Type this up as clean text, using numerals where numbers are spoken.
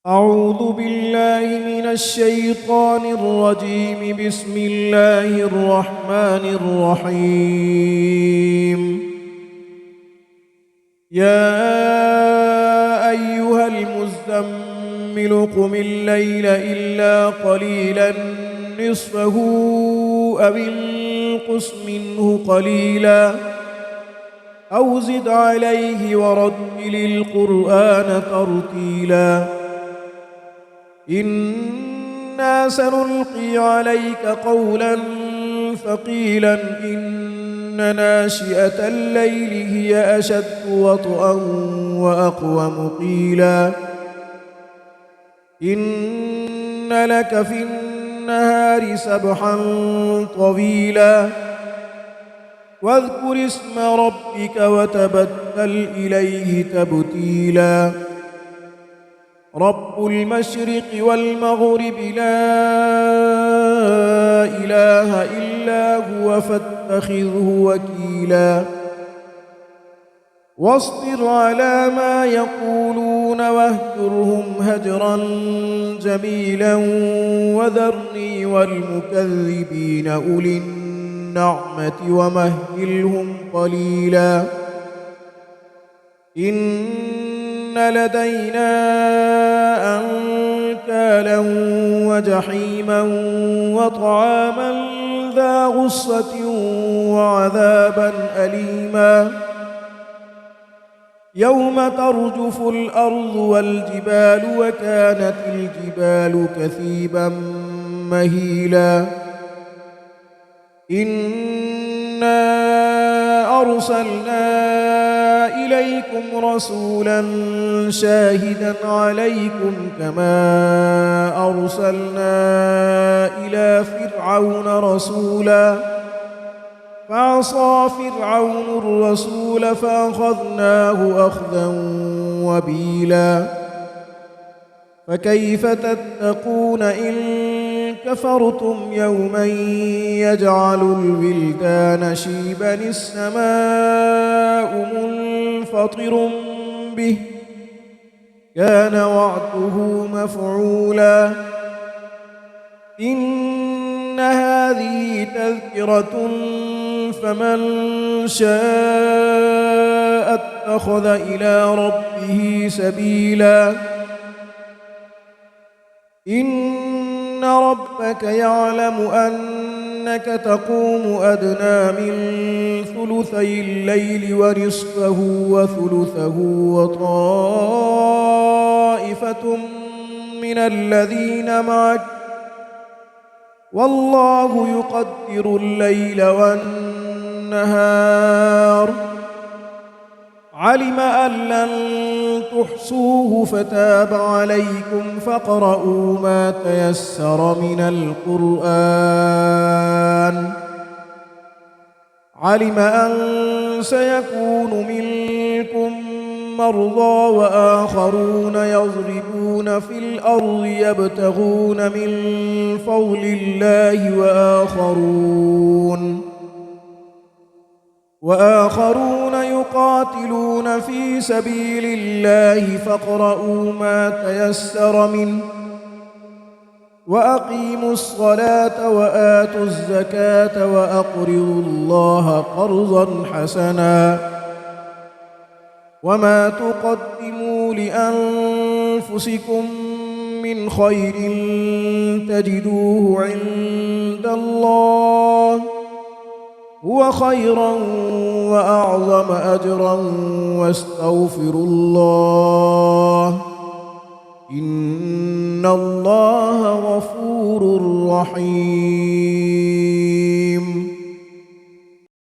أعوذ بالله من الشيطان الرجيم. بسم الله الرحمن الرحيم. يا أيها المزمل قم الليل إلا قليلا نصفه أو انقص منه قليلا أو زد عليه ورتل القرآن ترتيلا. إنا سنلقي عليك قولا ثقيلا إن ناشئة الليل هي أشد وطئا وأقوم قيلا. إن لك في النهار سبحا طويلا واذكر اسم ربك وتبتل إليه تبتيلا. رب المشرق والمغرب لا إله إلا هو فاتخذه وكيلا. واصبر على ما يقولون واهجرهم هجرا جميلا وذرني والمكذبين أولي النعمة ومهلهم قليلا. إن لدينا أنكالا وجحيما وطعاما ذا غصة وعذابا أليما يوم ترجف الأرض والجبال وكانت الجبال كثيبا مهيلا. إنا أرسلنا إليكم رسولا شاهدا عليكم كما أرسلنا إلى فرعون رسولا فعصى فرعون الرسول فأخذناه أخذا وبيلا. فكيف تتقون إن كفرتم يوما يجعل الولدان شيبا السماء منفطر به كان وعده مفعولا. إن هذه تذكرة فمن شاء اتخذ إلى ربه سبيلا. إن ربك يعلم أنك تقوم أدنى من ثلثي الليل ونصفه وثلثه وطائفة من الذين معك والله يقدر الليل والنهار. علم أن لن تحصوه فتاب عليكم فاقرؤوا ما تيسر من القرآن. علم أن سيكون منكم مرضى وآخرون يضربون في الأرض يبتغون من فضل الله وآخرون يقاتلون في سبيل الله فاقرؤوا ما تيسر منه وأقيموا الصلاة وآتوا الزكاة وأقرضوا الله قرضا حسنا. وما تقدموا لأنفسكم من خير تجدوه عند الله هو خيرا وأعظم أجرا واستغفروا الله إن الله غفور رحيم.